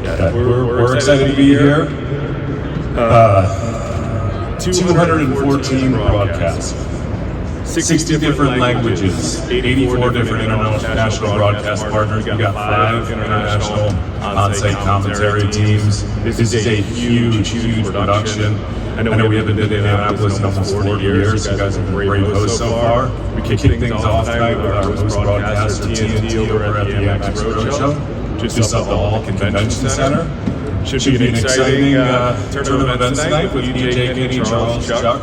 Yeah, we're excited to be here. 214 broadcasts, 60 different languages, 84 different international broadcast partners. We got 5 international on-site commentary teams. This is a huge production. I know we haven't been in Indianapolis in almost 40 years. You guys have been great hosts so far. We kicked things off tonight with our host broadcaster TNT over at the Agness Roadshow, just up at the Hall Convention Center. Should be an exciting turn of events tonight with DJ Kenny, Charles, Chuck,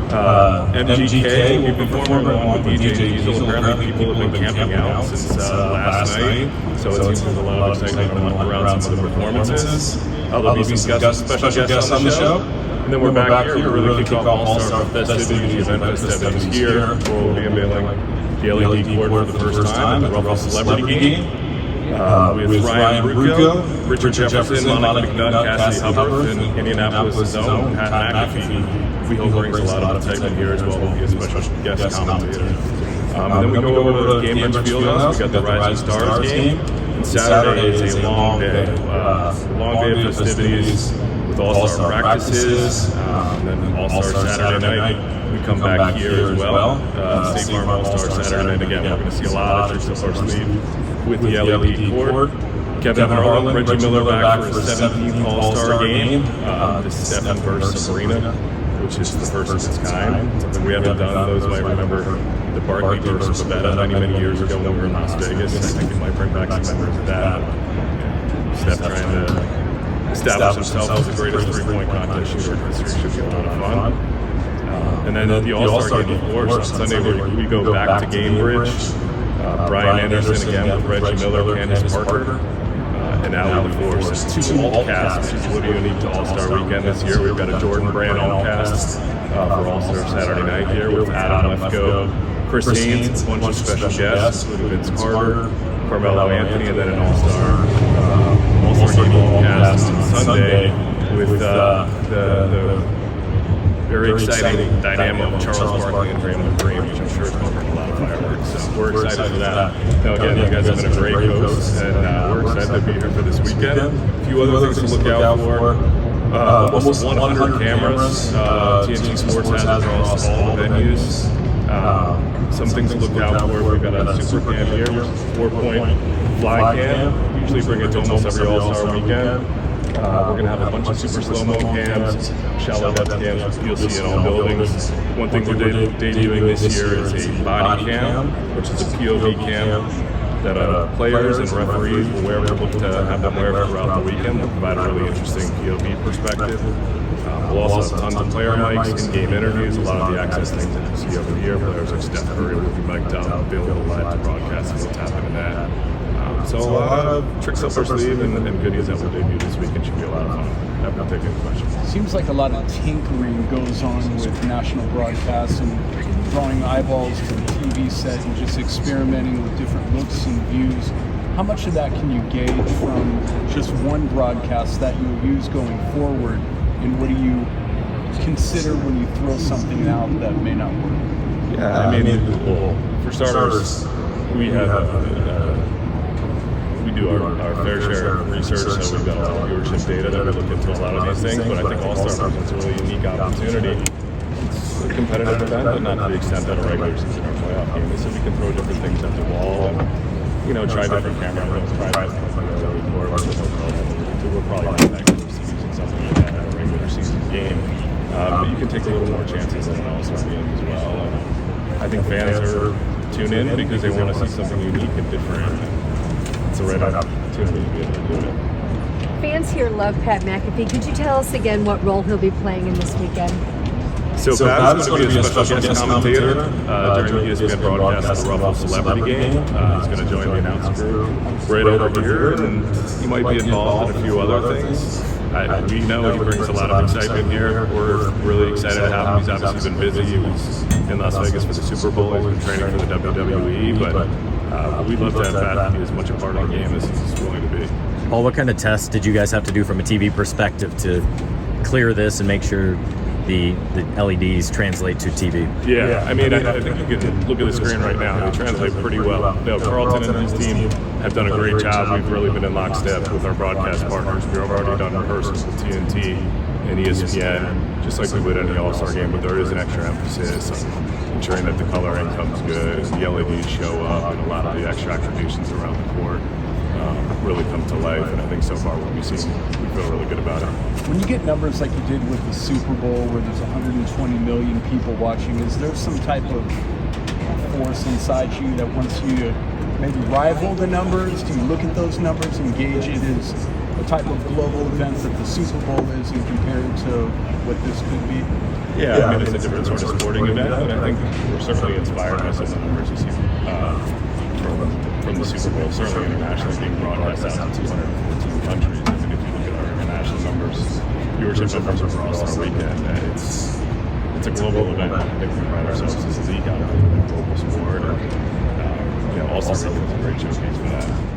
MGK. We've been performing along with DJ Diesel. Apparently people have been camping out since last night, so it seems there's a lot of excitement around some of the performances. There'll be some special guests on the show. And then we're back here. We're really kicking off All-Star festivities. The event festivities here. We'll be unveiling the LED board for the first time at the Ruffle Celebrity Game. With Ryan Rucco, Richard Jefferson, Monica McNutt, Cassidy Hubbard, and Indianapolis' own Pat McAfee. We hope brings a lot of excitement here as well. We'll be a special guest commentator. And then we go over to the Cambridge Fieldhouse. We got the Rising Stars game. And Saturday is a long day of festivities with All-Star practices. And then All-Star Saturday night. We come back here as well. State Farm All-Star Saturday night again. We're going to see a lot of tricks up our sleeve with the LED cord. Kevin Harlan, Reggie Miller back for his 17th All-Star game. This is Stephen versus Sabrina, which is the first of its kind. Something we haven't done. Those might remember the Barkley versus Babetta many years ago when we were in Las Vegas. I think it might bring back some memories of that. Steph trying to establish himself as the greatest three-point contest shooter in history should be a lot of fun. And then the All-Star game, of course, on Sunday we go back to Cambridge. Brian Anderson again with Reggie Miller, Candace Parker, and Allie LaForce. It's 2 all-casts, which is a little unique to All-Star Weekend this year. We've got a Jordan Brand all-cast for All-Star Saturday night here with Adam Lefko, Chris Haynes, a bunch of special guests, including Vince Carter, Carmelo Anthony, and then an All-Star game all-cast on Sunday with the very exciting dynamic of Charles Barkley and Draymond Green, which I'm sure is going to bring a lot of fireworks. So we're excited for that. Now, again, you guys have been a great host, and we're excited to be here for this weekend. A few other things to look out for. Almost 100 cameras TNT Sports has across all the venues. Some things to look out for. We've got a super cam here, 4-point fly cam. Usually bring it to almost every All-Star weekend. We're going to have a bunch of super slow-mo cams, shallow depth cams you'll see in all buildings. One thing we're debuting this year is a body cam, which is a POV cam that players and referees will wear. We'll look to have them wear throughout the weekend. We'll provide a really interesting POV perspective. We'll also have tons of player mics, in-game interviews, a lot of the access things that you see over the year. Players like Steph Curry will be mic'd up, available live to broadcast, and we'll tap into that. So a lot of tricks up our sleeve and goodies that will debut this week and should be a lot of fun. Have not taken any questions. Seems like a lot of tinkering goes on with national broadcasts and drawing eyeballs to the TV set and just experimenting with different looks and views. How much of that can you gauge from just one broadcast that you'll use going forward, and what do you consider when you throw something out that may not work? Yeah, I mean, well, for starters, we do our fair share of research, so we've got a lot of viewership data that we look into a lot of these things, but I think All-Star presents a really unique opportunity. It's a competitive event, but not to the extent that a regular season or playoff game is, so we can throw different things at the wall and, try different camera angles, try different things that we we're probably not that close to using something like that in a regular season game. But you can take a little more chances in an All-Star game as well. And I think fans are tuned in because they want to see something unique and different. It's a right opportunity to be able to do it. Fans here love Pat McAfee. Could you tell us again what role he'll be playing in this weekend? So Pat is going to be a special guest commentator during the ESPN broadcast of the Ruffle Celebrity Game. He's going to join the announce crew right over here, and he might be involved in a few other things. We know he brings a lot of excitement here. We're really excited to have him. He's obviously been busy. He was in Las Vegas for the Super Bowl. He's been training for the WWE, but we'd love to have Pat be as much a part of the game as he's willing to be. Paul, what kind of tests did you guys have to do from a TV perspective to clear this and make sure the LEDs translate to TV? Yeah, I mean, I think you can look at the screen right now. They translate pretty well. You know, Carlton and his team have done a great job. We've really been in lockstep with our broadcast partners. We've already done rehearsals with TNT and ESPN, just like we would any All-Star game, but there is an extra emphasis on ensuring that the coloring comes good, and the LEDs show up, and a lot of the extra attributions around the court really come to life. And I think so far what we've seen, we feel really good about it. When you get numbers like you did with the Super Bowl, where there's 120 million people watching, is there some type of force inside you that wants you to maybe rival the numbers? Do you look at those numbers and gauge it as the type of global event that the Super Bowl is and compare it to what this could be? Yeah, I mean, it's a different sort of sporting event, but I think we're certainly inspired by some of the numbers you see from the Super Bowl, certainly internationally being broadcast out to 214 countries. I think if you look at our international numbers, viewership numbers over All-Star Weekend, it's a global event. I think we pride ourselves as a league out there in a global sport, and All-Star Weekend is a great showcase for that.